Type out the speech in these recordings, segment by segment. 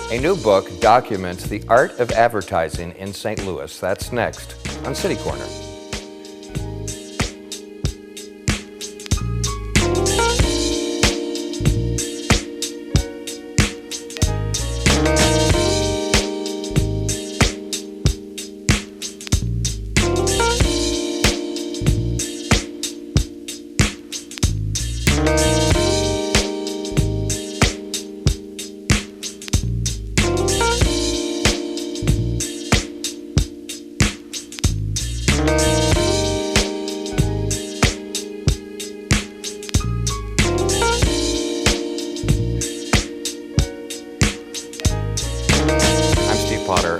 A new book documents the art of advertising in St. Louis. That's next on City Corner.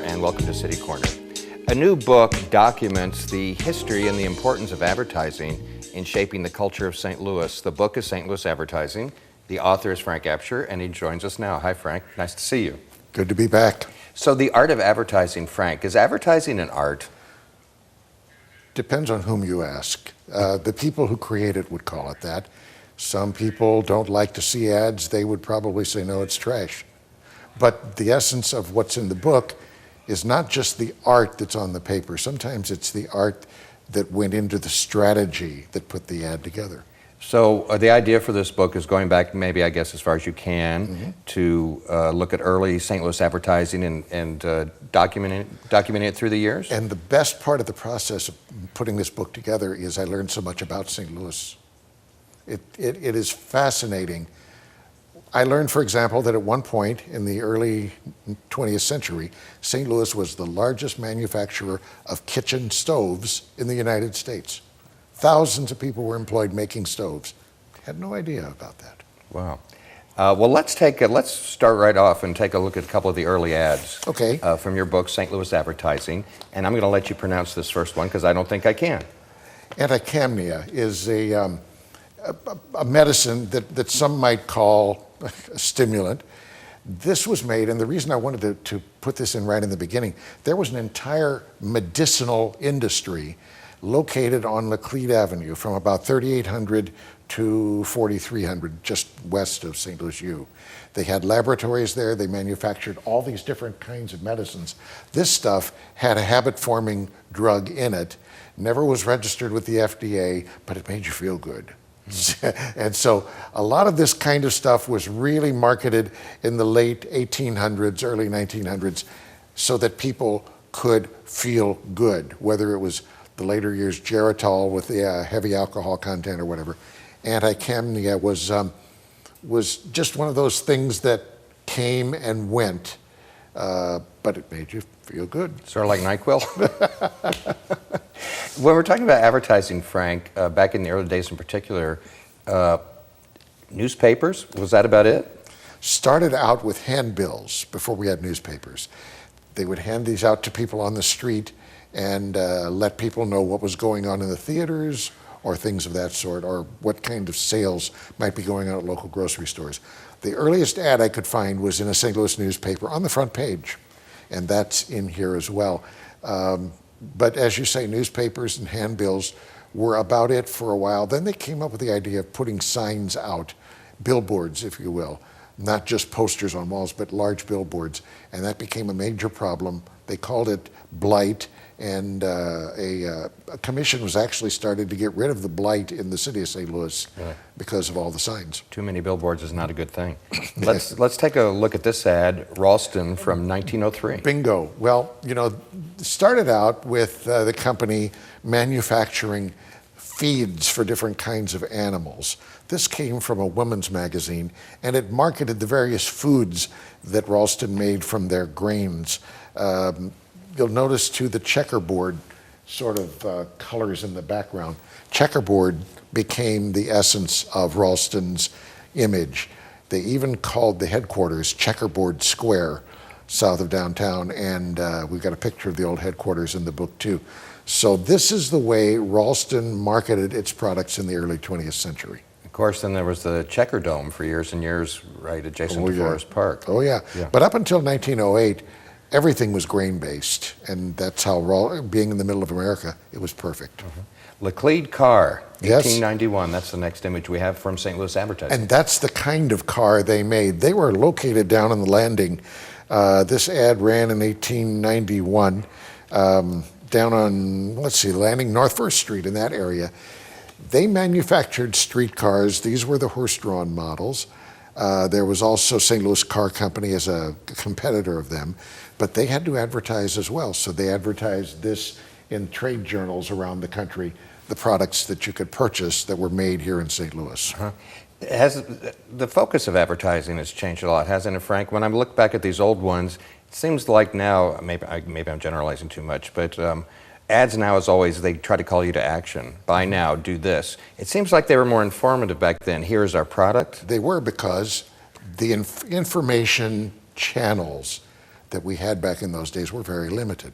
And welcome to City Corner. A new book documents the history and the importance of advertising in shaping the culture of St. Louis. The book is St. Louis Advertising. The author is Frank Absher, and he joins us now. Hi, Frank. Nice to see you. Good to be back. So the art of advertising, Frank, is advertising an art? Depends on whom you ask. The people who create it would call it that. Some people don't like to see ads. They would probably say, no, it's trash. But the essence of what's in the book is not just the art that's on the paper. Sometimes it's the art that went into the strategy that put the ad together. So the idea for this book is going back maybe, I guess, as far as you can, to look at early St. Louis advertising and documenting it through the years? And the best part of the process of putting this book together is I learned so much about St. Louis. It is fascinating. I learned, for example, that at one point in the early 20th century, St. Louis was the largest manufacturer of kitchen stoves in the United States. Thousands of people were employed making stoves. Had no idea about that. Wow. Well, let's start right off and take a look at a couple of the early ads from your book, St. Louis Advertising. And I'm going to let you pronounce this first one because I don't think I can. Anticamnia is a medicine that some might call a stimulant. This was made, and the reason I wanted to put this in right in the beginning, there was an entire medicinal industry located on Laclede Avenue from about 3800 to 4300, just west of St. Louis U. They had laboratories there. They manufactured all these different kinds of medicines. This stuff had a habit-forming drug in it, never was registered with the FDA, but it made you feel good. And so a lot of this kind of stuff was really marketed in the late 1800s, early 1900s, so that people could feel good, whether it was the later years Geritol with the heavy alcohol content or whatever. Anticamnia was just one of those things that came and went, but it made you feel good. Sort of like NyQuil? When we're talking about advertising, Frank, back in the early days in particular, newspapers, was that about it? Started out with handbills before we had newspapers. They would hand these out to people on the street and let people know what was going on in the theaters or things of that sort, or what kind of sales might be going on at local grocery stores. The earliest ad I could find was in a St. Louis newspaper on the front page, and that's in here as well. But as you say, newspapers and handbills were about it for a while. Then they came up with the idea of putting signs out, billboards, if you will, not just posters on walls, but large billboards. And that became a major problem. They called it blight, and a commission was actually started to get rid of the blight in the city of St. Louis because of all the signs. Too many billboards is not a good thing. Let's take a look at this ad, Ralston from 1903. Bingo. Well, you know, started out with the company manufacturing feeds for different kinds of animals. This came from a women's magazine, and it marketed the various foods that Ralston made from their grains. You'll notice too the checkerboard sort of colors in the background. Checkerboard became the essence of Ralston's image. They even called the headquarters Checkerboard Square south of downtown, and we've got a picture of the old headquarters in the book too. So this is the way Ralston marketed its products in the early 20th century. Of course, then there was the Checker Dome for years and years, right adjacent to Forest Park. Oh yeah. But up until 1908, everything was grain-based, and that's how, being in the middle of America, it was perfect. Laclede car, Yes. 1891. That's the next image we have from St. Louis Advertising. And that's the kind of car they made. They were located down on the landing This ad ran in 1891 down on, Landing North 1st Street in that area. They manufactured streetcars. These were the horse-drawn models. There was also St. Louis Car Company as a competitor of them, but they had to advertise as well. So they advertised this in trade journals around the country, the products that you could purchase that were made here in St. Louis. Has the focus of advertising has changed a lot, hasn't it, Frank? When I look back at these old ones, it seems like now, maybe I'm generalizing too much, but ads now is always, they try to call you to action. Buy now, do this. It seems like they were more informative back then. Here's our product. They were, because the information channels that we had back in those days were very limited.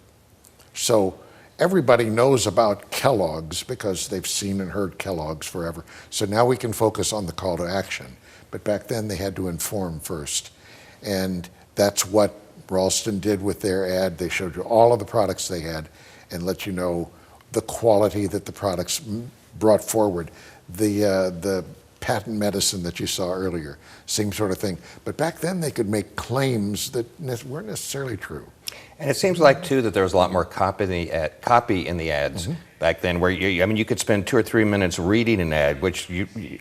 So everybody knows about Kellogg's because they've seen and heard Kellogg's forever. So now we can focus on the call to action. But back then they had to inform first. And that's what Ralston did with their ad. They showed you all of the products they had and let you know the quality that the products brought forward. The patent medicine that you saw earlier, same sort of thing. But back then they could make claims that weren't necessarily true. And it seems like, too, that there was a lot more copy in the ads back then, where you could spend 2 or 3 minutes reading an ad, which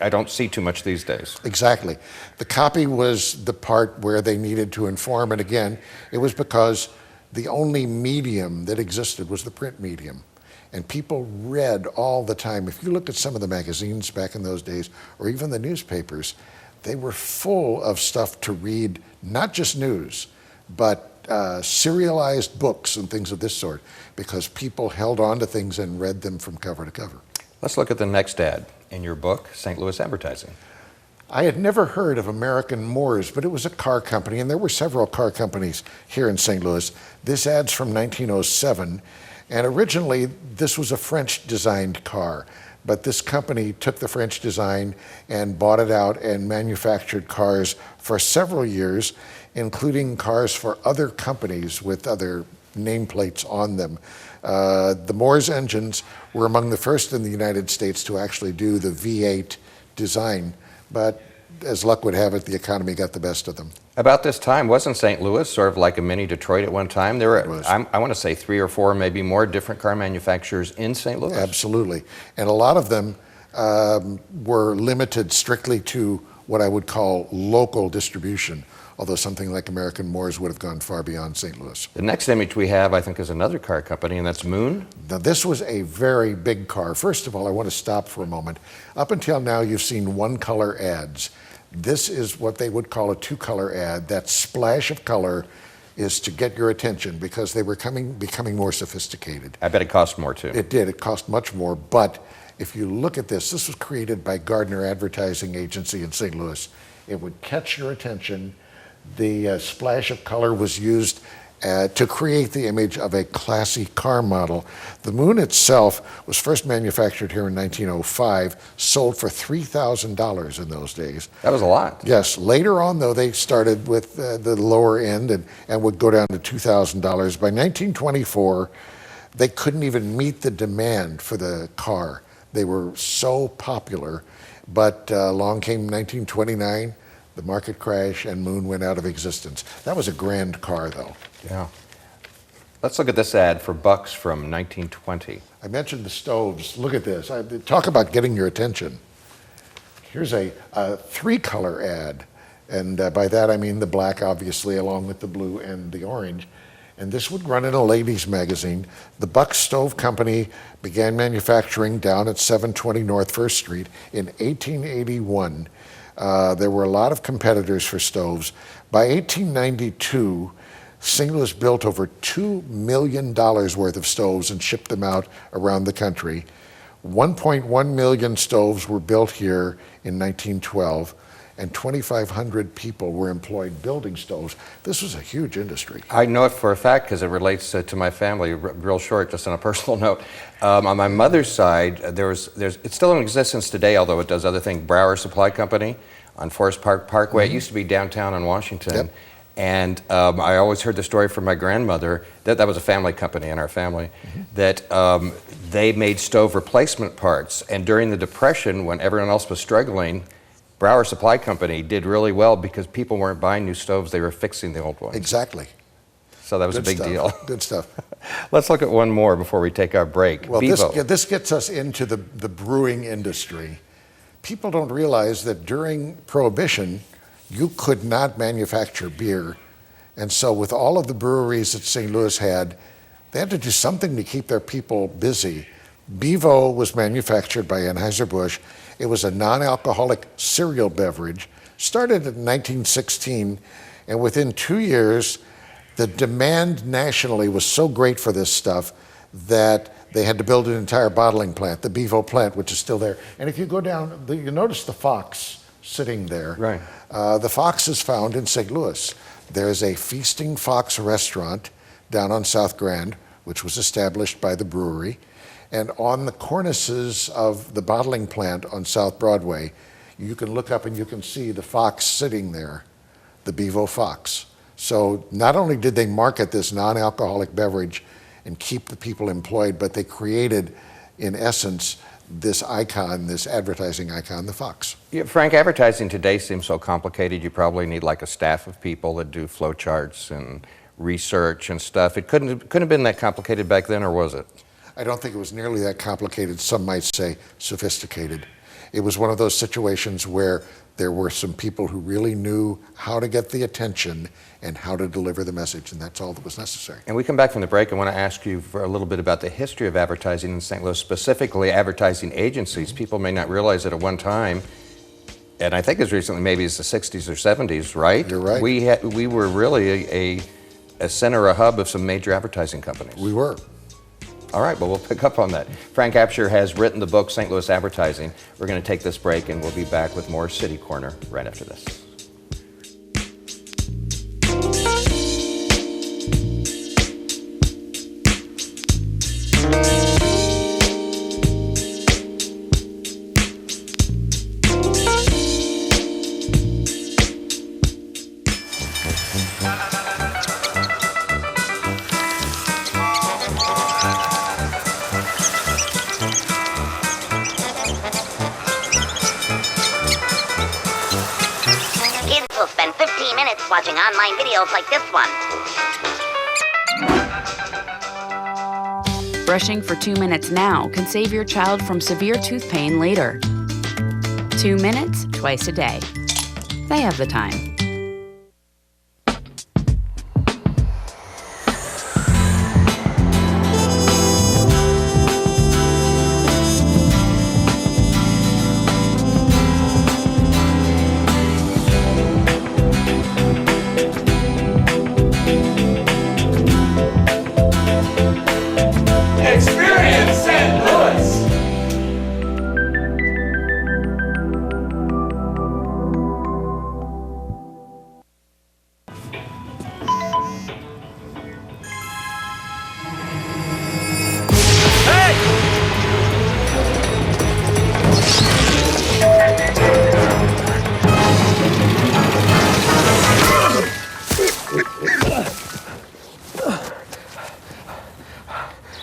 I don't see too much these days. Exactly. The copy was the part where they needed to inform, and again, it was because the only medium that existed was the print medium. And people read all the time. If you looked at some of the magazines back in those days, or even the newspapers, they were full of stuff to read, not just news, but serialized books and things of this sort, because people held on to things and read them from cover to cover. Let's look at the next ad in your book, St. Louis Advertising. I had never heard of American Moors, but it was a car company, and there were several car companies here in St. Louis. This ad's from 1907, and originally this was a French-designed car, but this company took the French design and bought it out and manufactured cars for several years, including cars for other companies with other nameplates on them. The Moors engines were among the first in the United States to actually do the V8 design, but as luck would have it, the economy got the best of them. About this time, wasn't St. Louis sort of like a mini Detroit at one time? There were, I want to say, 3 or 4, maybe more different car manufacturers in St. Louis. Absolutely. And a lot of them were limited strictly to what I would call local distribution, although something like American Moors would have gone far beyond St. Louis. The next image we have, I think, is another car company, and that's Moon. Now, this was a very big car. First of all, I want to stop for a moment. Up until now, you've seen one-color ads. This is what they would call a two-color ad. That splash of color is to get your attention because they were becoming more sophisticated. I bet it cost more, too. It did. It cost much more. But if you look at this was created by Gardner Advertising Agency in St. Louis. It would catch your attention. The splash of color was used to create the image of a classy car model. The Moon itself was first manufactured here in 1905, sold for $3,000 in those days. That was a lot. Yes. Later on, though, they started with the lower end and would go down to $2,000. By 1924, they couldn't even meet the demand for the car. They were so popular, but along came 1929, the market crash, and Moon went out of existence. That was a grand car, though. Yeah. Let's look at this ad for Bucks from 1920. I mentioned the stoves. Look at this. Talk about getting your attention. Here's a 3-color ad, and by that I mean the black, obviously, along with the blue and the orange. And this would run in a ladies' magazine. The Bucks Stove Company began manufacturing down at 720 North 1st Street in 1881. There were a lot of competitors for stoves. By 1892, St. Louis built over $2 million worth of stoves and shipped them out around the country. 1.1 million stoves were built here in 1912, and 2,500 people were employed building stoves. This was a huge industry. I know it for a fact because it relates to my family. Real short, just on a personal note. On my mother's side, it's still in existence today, although it does other things. Brower Supply Company on Forest Park Parkway. It used to be downtown in Washington. Yep. And I always heard the story from my grandmother, that was a family company in our family, that they made stove replacement parts. And during the Depression, when everyone else was struggling, Brower Supply Company did really well because people weren't buying new stoves, they were fixing the old ones. Exactly. So that was Good a big stuff. deal. Good stuff. Let's look at one more before we take our break. Well, Bevo. this gets us into the brewing industry. People don't realize that during Prohibition, you could not manufacture beer. And so with all of the breweries that St. Louis had, they had to do something to keep their people busy. Bevo was manufactured by Anheuser-Busch. It was a non-alcoholic cereal beverage, started in 1916, and within 2 years, the demand nationally was so great for this stuff that they had to build an entire bottling plant, the Bevo plant, which is still there. And if you go down, you notice the Fox sitting there. Right. The Fox is found in St. Louis. There's a Feasting Fox restaurant down on South Grand, which was established by the brewery. And on the cornices of the bottling plant on South Broadway, you can look up and you can see the Fox sitting there, the Bevo Fox. So not only did they market this non-alcoholic beverage and keep the people employed, but they created, in essence, this icon, this advertising icon, the Fox. Yeah, Frank, advertising today seems so complicated. You probably need like a staff of people that do flow charts and research and stuff. It couldn't have been that complicated back then, or was it? I don't think it was nearly that complicated. Some might say sophisticated. It was one of those situations where there were some people who really knew how to get the attention and how to deliver the message, and that's all that was necessary. And we come back from the break, I want to ask you for a little bit about the history of advertising in St. Louis, specifically advertising agencies. People may not realize that at one time, and I think as recently maybe it's the 60s or 70s, right? You're right. We were really a center, a hub of some major advertising companies. We were. All right, well, we'll pick up on that. Frank Absher has written the book, St. Louis Advertising. We're going to take this break, and we'll be back with more City Corner right after this. Spend 15 minutes watching online videos like this one. Brushing for 2 minutes now can save your child from severe tooth pain later. 2 minutes twice a day. They have the time. Experience St. Louis!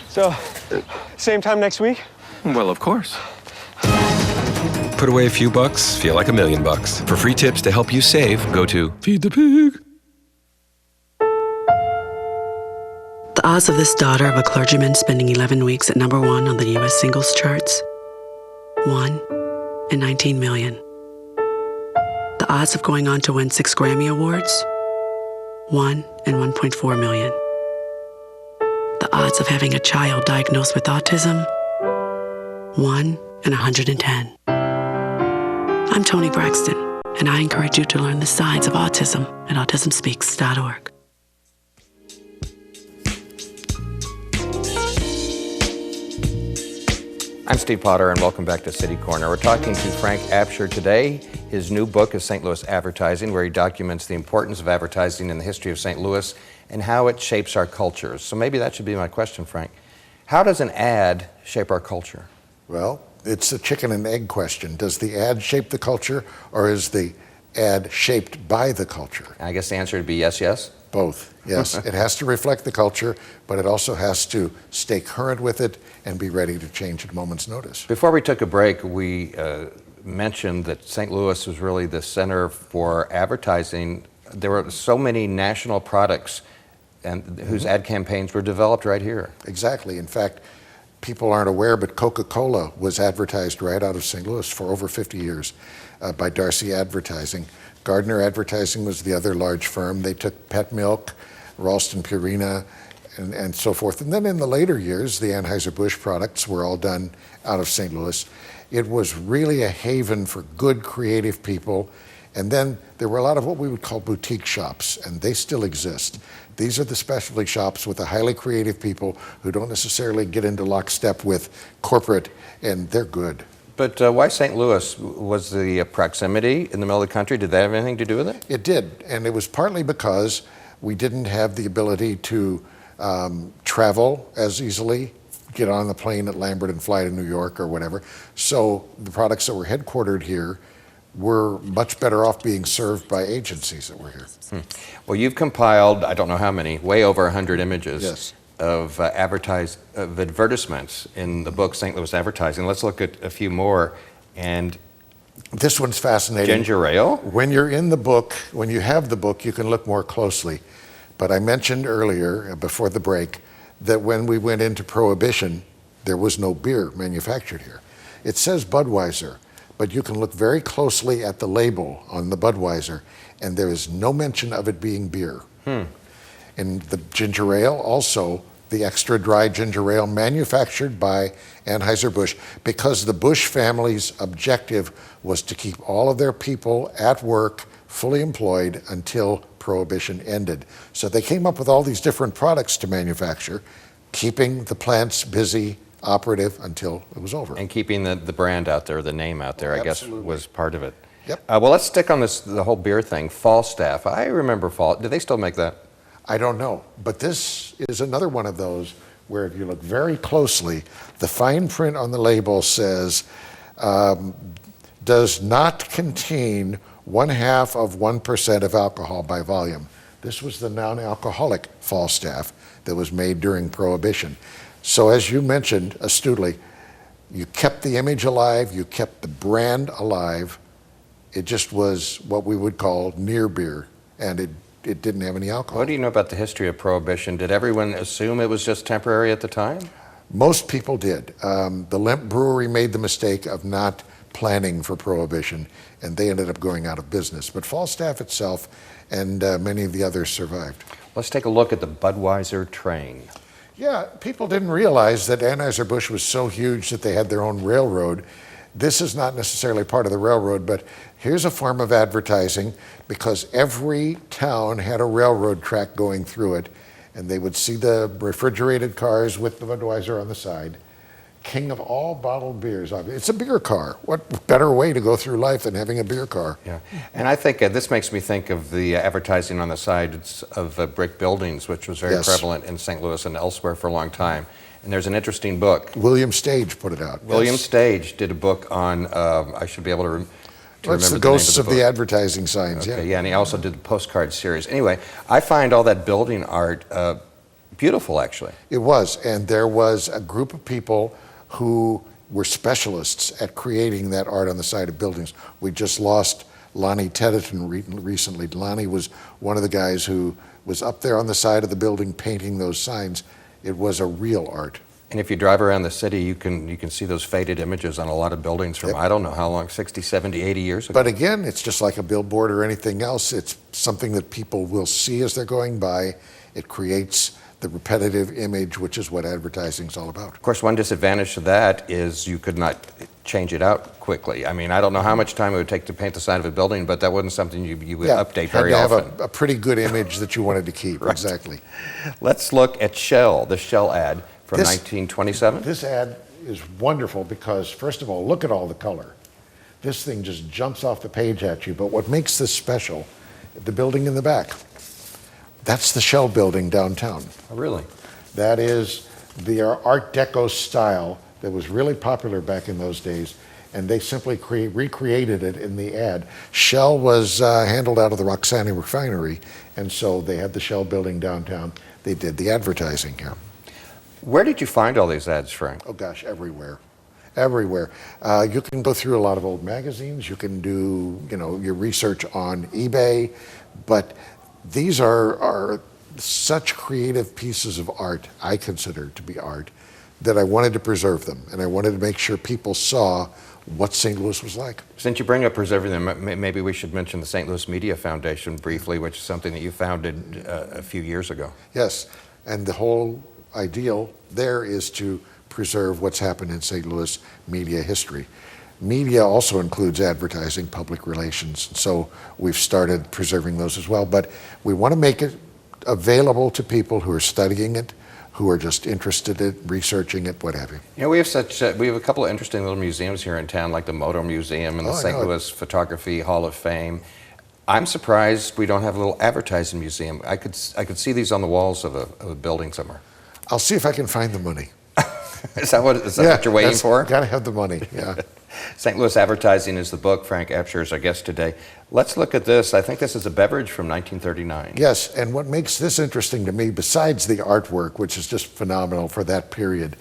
So, same time next week? Well, of course. Put away a few bucks, feel like $1 million. For free tips to help you save, go to Feed the Pig. The odds of this daughter of a clergyman spending 11 weeks at #1 on the U.S. singles charts? 1 in 19 million. The odds of going on to win 6 Grammy Awards? 1 in 1.4 million. The odds of having a child diagnosed with autism? 1 in 110. I'm Toni Braxton, and I encourage you to learn the signs of autism at autismspeaks.org. I'm Steve Potter, and welcome back to City Corner. We're talking to Frank Absher today. His new book is St. Louis Advertising, where he documents the importance of advertising in the history of St. Louis and how it shapes our cultures. So maybe that should be my question, Frank. How does an ad shape our culture? Well, it's a chicken and egg question. Does the ad shape the culture, or is the ad shaped by the culture? I guess the answer would be yes, yes. Both, yes. It has to reflect the culture, but it also has to stay current with it and be ready to change at a moment's notice. Before we took a break, we mentioned that St. Louis was really the center for advertising. There were so many national products and whose ad campaigns were developed right here. Exactly. In fact, people aren't aware, but Coca-Cola was advertised right out of St. Louis for over 50 years by Darcy Advertising. Gardner Advertising was the other large firm. They took Pet Milk, Ralston Purina, and so forth. And then in the later years, the Anheuser-Busch products were all done out of St. Louis. It was really a haven for good, creative people. And then there were a lot of what we would call boutique shops, and they still exist. These are the specialty shops with the highly creative people who don't necessarily get into lockstep with corporate, and they're good. But why St. Louis? Was the proximity in the middle of the country, did that have anything to do with it? It did, and it was partly because we didn't have the ability to travel as easily, get on the plane at Lambert and fly to New York or whatever. So the products that were headquartered here were much better off being served by agencies that were here. Well, you've compiled, I don't know how many, way over 100 images Yes. of advertisements in the book St. Louis Advertising. Let's look at a few more. And This one's fascinating. ginger ale. When you're in the book, when you have the book, you can look more closely. But I mentioned earlier, before the break, that when we went into Prohibition, there was no beer manufactured here. It says Budweiser, but you can look very closely at the label on the Budweiser, and there is no mention of it being beer. And the ginger ale, also the extra dry ginger ale manufactured by Anheuser-Busch, because the Busch family's objective was to keep all of their people at work, fully employed until Prohibition ended. So they came up with all these different products to manufacture, keeping the plants busy, operative until it was over. And keeping the brand out there, the name out there, I guess, Absolutely. was part of it. Yep. Well, let's stick on the whole beer thing. Falstaff. I remember Do they still make that? I don't know, but this is another one of those where if you look very closely, the fine print on the label says, does not contain 0.5% of alcohol by volume. This was the non-alcoholic Falstaff that was made during Prohibition. So as you mentioned astutely, you kept the image alive, you kept the brand alive. It just was what we would call near beer, and it didn't have any alcohol. What do you know about the history of Prohibition? Did everyone assume it was just temporary at the time? Most people did. The Lemp Brewery made the mistake of not planning for Prohibition, and they ended up going out of business. But Falstaff itself and many of the others survived. Let's take a look at the Budweiser train. Yeah, people didn't realize that Anheuser-Busch was so huge that they had their own railroad. This is not necessarily part of the railroad, but here's a form of advertising because every town had a railroad track going through it, and they would see the refrigerated cars with the Budweiser on the side. King of all bottled beers. It's a beer car. What better way to go through life than having a beer car? Yeah, and I think this makes me think of the advertising on the sides of brick buildings, which was very Yes. prevalent in St. Louis and elsewhere for a long time. And there's an interesting book. William Stage put it out. William Yes. Stage did a book on, I should be able to remember It's the name ghosts of of the book. advertising signs. Okay, yeah, and he also did the postcard series. Anyway, I find all that building art beautiful, actually. It was, and there was a group of people who were specialists at creating that art on the side of buildings. We just lost Lonnie Tedeton recently. Lonnie was one of the guys who was up there on the side of the building painting those signs. It was a real art. And if you drive around the city, you can see those faded images on a lot of buildings from, Yep. I don't know how long, 60, 70, 80 years ago. But again, it's just like a billboard or anything else. It's something that people will see as they're going by. It creates the repetitive image, which is what advertising's all about. Of course, one disadvantage to that is you could not change it out quickly. I mean, I don't know how much time it would take to paint the side of a building, but that wasn't something you would update very had to often. have a pretty good image that you wanted to keep. Right. Exactly. Let's look at Shell, the Shell ad from This- 1927. This ad is wonderful because, first of all, look at all the color. This thing just jumps off the page at you. But what makes this special, the building in the back, that's the Shell building downtown. Oh, really? That is the Art Deco style that was really popular back in those days, and they simply recreated it in the ad. Shell was handled out of the Roxana refinery, and so they had the Shell building downtown. They did the advertising here. Where did you find all these ads, Frank? Oh gosh, everywhere. everywhere. You can go through a lot of old magazines. You can do, your research on eBay, but these are such creative pieces of art, I consider to be art, that I wanted to preserve them, and I wanted to make sure people saw what St. Louis was like. Since you bring up preserving them, maybe we should mention the St. Louis Media Foundation briefly, which is something that you founded a few years ago. Yes, and the whole ideal there is to preserve what's happened in St. Louis media history. Media also includes advertising, public relations, and so we've started preserving those as well. But we want to make it available to people who are studying it, who are just interested in researching it, what have you. We have a couple of interesting little museums here in town, like the Moto Museum and the St. Louis Photography Hall of Fame. I'm surprised we don't have a little advertising museum. I could see these on the walls of a building somewhere. I'll see if I can find the money. Is that what you're waiting for? Got to have the money, yeah. St. Louis Advertising is the book. Frank Absher is our guest today. Let's look at this. I think this is a beverage from 1939. Yes, and what makes this interesting to me, besides the artwork, which is just phenomenal for that period,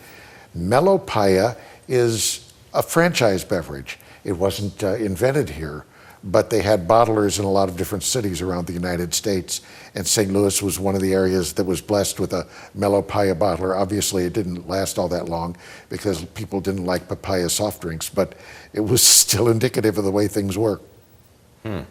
Melopaya is a franchise beverage. It wasn't invented here, but they had bottlers in a lot of different cities around the United States, and St. Louis was one of the areas that was blessed with a Melopaya bottler. Obviously, it didn't last all that long because people didn't like papaya soft drinks, but it was still indicative of the way things were. Did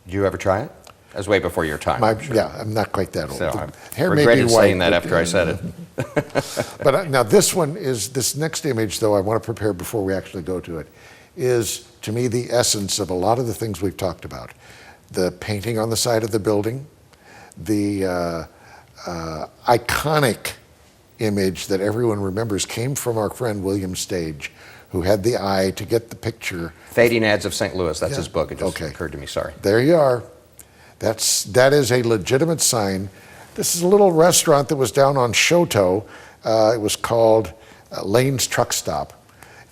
you ever try it? That was way before your time. Yeah, I'm not quite that old. So I'm hair regretted may be saying white, that after I said it. But now this next image, though, I want to prepare before we actually go to it, is to me the essence of a lot of the things we've talked about. The painting on the side of the building, the iconic image that everyone remembers came from our friend William Stage, who had the eye to get the picture. Fading Ads of St. Louis, that's his book. It just Okay. occurred to me, sorry. There you are. That is a legitimate sign. This is a little restaurant that was down on Shoto. It was called Lane's Truck Stop.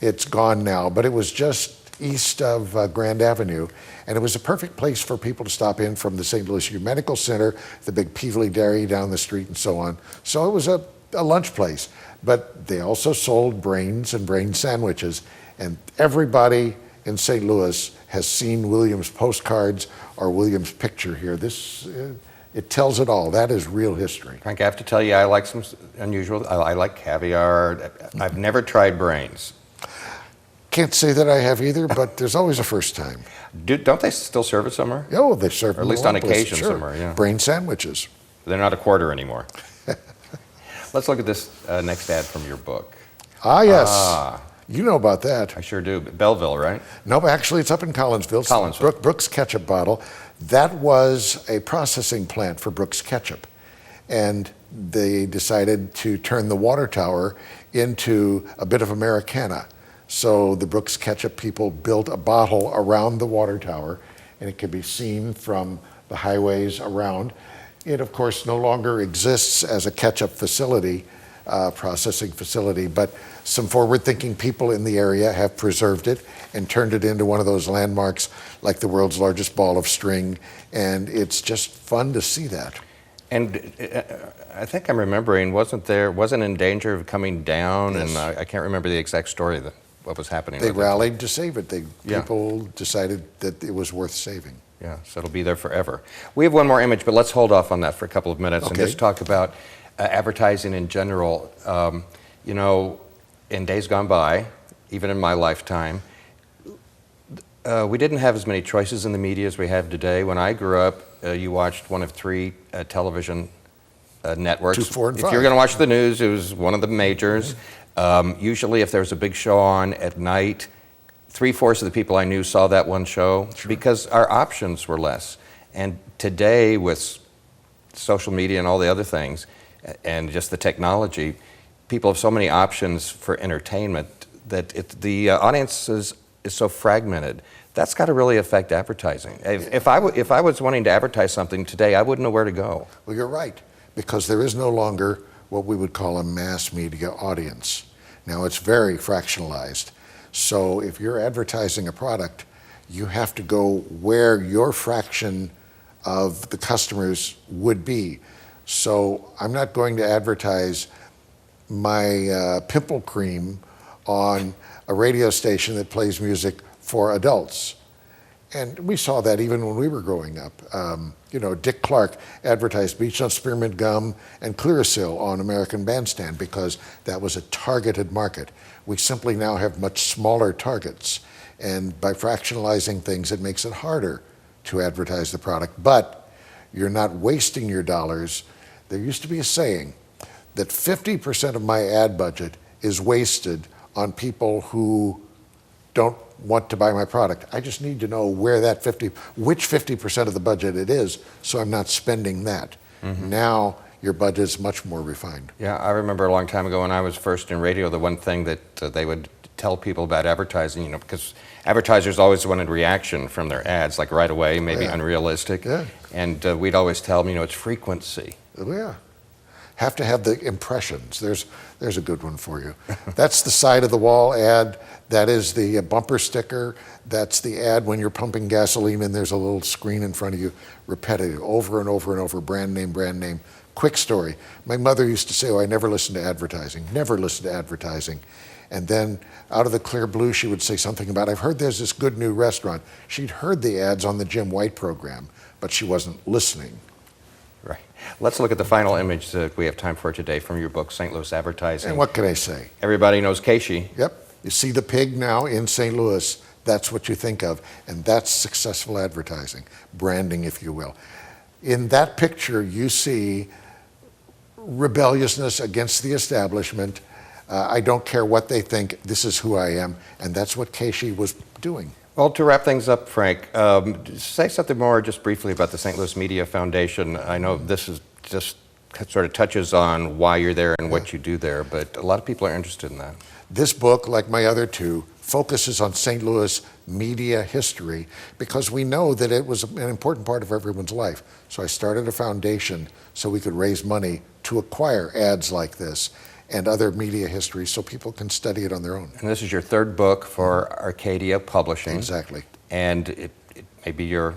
It's gone now, but it was just east of Grand Avenue, and it was a perfect place for people to stop in from the St. Louis U Medical Center, the big Peevely Dairy down the street, and so on. So it was a lunch place, but they also sold brains and brain sandwiches, and everybody in St. Louis has seen Williams postcards or Williams picture here. It tells it all. That is real history. Frank, I have to tell you, I like some unusual, I like caviar. I've never tried brains. Can't say that I have either, but there's always a first time. Don't they still serve it somewhere? Oh, they serve Or at them least a lot on of places, occasion sure. somewhere, yeah. Brain sandwiches. They're not a quarter anymore. Let's look at this next ad from your book. Ah, yes. You know about that. I sure do. Belleville, right? No, but actually it's up in Collinsville. It's Collinsville. Brooks Ketchup bottle. That was a processing plant for Brooks Ketchup. And they decided to turn the water tower into a bit of Americana. So the Brooks Ketchup people built a bottle around the water tower, and it could be seen from the highways around. It, of course, no longer exists as a ketchup facility, processing facility, but some forward-thinking people in the area have preserved it and turned it into one of those landmarks like the world's largest ball of string, and it's just fun to see that. And I think I'm remembering, wasn't in danger of coming down, Yes. and I can't remember the exact story that what was happening. They with it. rallied to save it. Yeah. People decided that it was worth saving. Yeah, so it'll be there forever. We have one more image, but let's hold off on that for a couple of minutes and Okay. just talk about advertising in general. In days gone by, even in my lifetime, we didn't have as many choices in the media as we have today. When I grew up, you watched one of three television networks. 2, 4, and If 5. you were going to watch the news, it was one of the majors. Usually, if there was a big show on at night, 3/4 of the people I knew saw that one show because our options were less. And today, with social media and all the other things, and just the technology, people have so many options for entertainment that the audience is so fragmented. That's got to really affect advertising. If I was wanting to advertise something today, I wouldn't know where to go. Well, you're right, because there is no longer what we would call a mass media audience. Now, it's very fractionalized. So if you're advertising a product, you have to go where your fraction of the customers would be. So I'm not going to advertise my pimple cream on a radio station that plays music for adults. And we saw that even when we were growing up. Dick Clark advertised Beach on Spearmint Gum and Clearasil on American Bandstand because that was a targeted market. We simply now have much smaller targets. And by fractionalizing things, it makes it harder to advertise the product. But you're not wasting your dollars. There used to be a saying that 50% of my ad budget is wasted on people who don't want to buy my product. I just need to know where that which 50% of the budget it is, so I'm not spending that. Now your budget is much more refined. Yeah, I remember a long time ago when I was first in radio, the one thing that they would tell people about advertising, because advertisers always wanted reaction from their ads, like right away, maybe unrealistic. Yeah. And we'd always tell them, it's frequency. Oh, yeah. Have to have the impressions. There's a good one for you. That's the side of the wall ad. That is the bumper sticker. That's the ad when you're pumping gasoline and there's a little screen in front of you, repetitive, over and over and over, brand name, brand name. Quick story. My mother used to say, I never listen to advertising, never listen to advertising. And then out of the clear blue, she would say something about, I've heard there's this good new restaurant. She'd heard the ads on the Jim White program, but she wasn't listening. Right. Let's look at the final image that we have time for today from your book, St. Louis Advertising. And what can I say? Everybody knows Casey. Yep. You see the pig now in St. Louis, that's what you think of. And that's successful advertising, branding, if you will. In that picture, you see rebelliousness against the establishment. I don't care what they think, this is who I am. And that's what Casey was doing. Well, to wrap things up, Frank, say something more just briefly about the St. Louis Media Foundation. I know this is just sort of touches on why you're there and what you do there, but a lot of people are interested in that. This book, like my other two, focuses on St. Louis media history because we know that it was an important part of everyone's life. So I started a foundation so we could raise money to acquire ads like this and other media history so people can study it on their own. And this is your third book for Arcadia Publishing. Exactly. And it may be your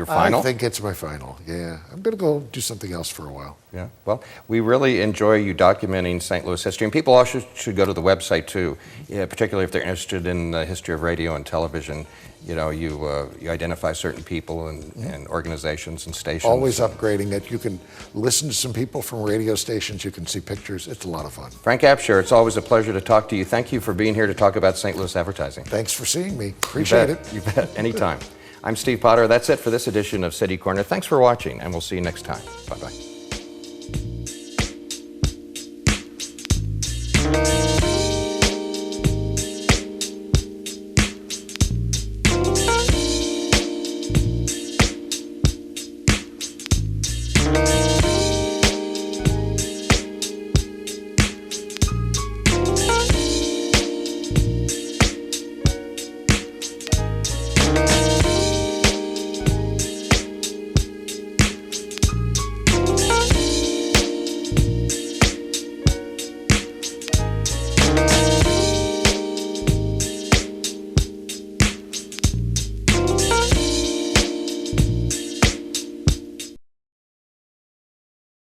final? I think it's my final, yeah. I'm going to go do something else for a while. Yeah, well, we really enjoy you documenting St. Louis history, and people also should go to the website too, particularly if they're interested in the history of radio and television. You identify certain people and organizations and stations. Always upgrading it. You can listen to some people from radio stations. You can see pictures. It's a lot of fun. Frank Absher, it's always a pleasure to talk to you. Thank you for being here to talk about St. Louis advertising. Thanks for seeing me. Appreciate it. You bet. Anytime. I'm Steve Potter. That's it for this edition of City Corner. Thanks for watching, and we'll see you next time. Bye-bye.